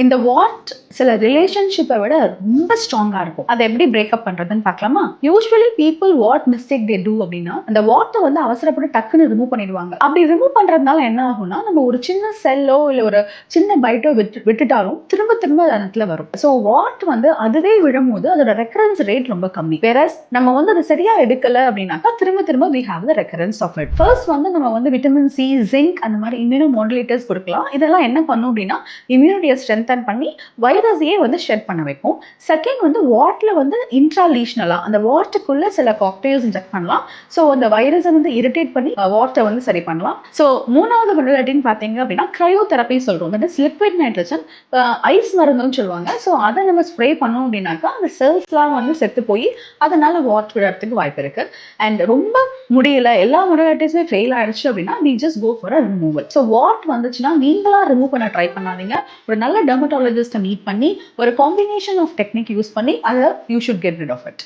இந்த வாட் சில ரிலேஷன்ஷிப்பை விட ரொம்ப ஸ்ட்ராங்கா இருக்கும். அதை எப்படி பிரேக்அப் பண்றதுன்னு பார்க்கலாமா? Usually people what mistake they do அப்படின்னா அந்த வாட்டை வந்து அவசரப்பட்டு டக்குன்னு ரிமூவ் பண்ணிடுவாங்க. அப்படி ரிமூவ் பண்றதுனால என்ன ஆகும்னா, நம்ம ஒரு சின்ன செல்லோ இல்லை ஒரு சின்ன பைட்டோ விட்டுட்டாலும் திரும்ப திரும்ப அந்த இடத்துல வரும். ஸோ வாட் வந்து அதுவே விழும்போது அதோட ரெக்கரன்ஸ் ரேட் ரொம்ப கம்மி. வேற நம்ம வந்து அதை சரியா எடுக்கல அப்படின்னாக்கா திரும்ப திரும்ப we have the recurrence of it. First வந்து நம்ம வந்து விட்டமின் சி, ஜிங்க் அந்த மாதிரி இம்யூனோ மாடுலேட்டர்ஸ் கொடுக்கலாம். இதெல்லாம் என்ன பண்ணும் அப்படின்னா இம்யூனிட்டியை ஸ்ட்ரென்தன் பண்ணி வைரஸையே வந்து ஷெட் பண்ண வைக்கும். செகண்ட் வந்து வாட்ல வந்து இன்ட்ராலீஷனலா அந்த வாட்டுக்குள்ள சில காக்டெயில்ஸ் இன்ஜெக்ட் பண்ணலாம். ஸோ அந்த வைரஸை வந்து இரிட்டேட் பண்ணி வாட்டை வந்து சரி பண்ணலாம். ஸோ மூணாவது மொடலிட்டின்னு பார்த்தீங்க அப்படின்னா கிரையோதெரப்பி சொல்றோம். That is liquid nitrogen ice மருந்துன்னு சொல்லுவாங்க. ஸோ அதை நம்ம ஸ்ப்ரே பண்ணோம் அப்படின்னாக்கா அந்த செல்ஸ்லாம் வந்து செத்து போய் அதனால வாட் விடுறதுக்கு வாய்ப்பு இருக்கு. அண்ட் ரொம்ப முடியல, எல்லா மொடலிட்டிஸுமே ஃபெயில் ஆயிடுச்சு அப்படின்னா we just go for a removal. So what வந்துச்சுன்னா நீங்களா ரிமூவ் பண்ண ட்ரை பண்ணாதீங்க. ஒரு நல்ல டெர்மட்டாலஜிஸ்ட்டை மீட் பண்ணி ஒரு காம்பினேஷன் ஆஃப் டெக்னிக் யூஸ் பண்ணி அதை you should get rid of it.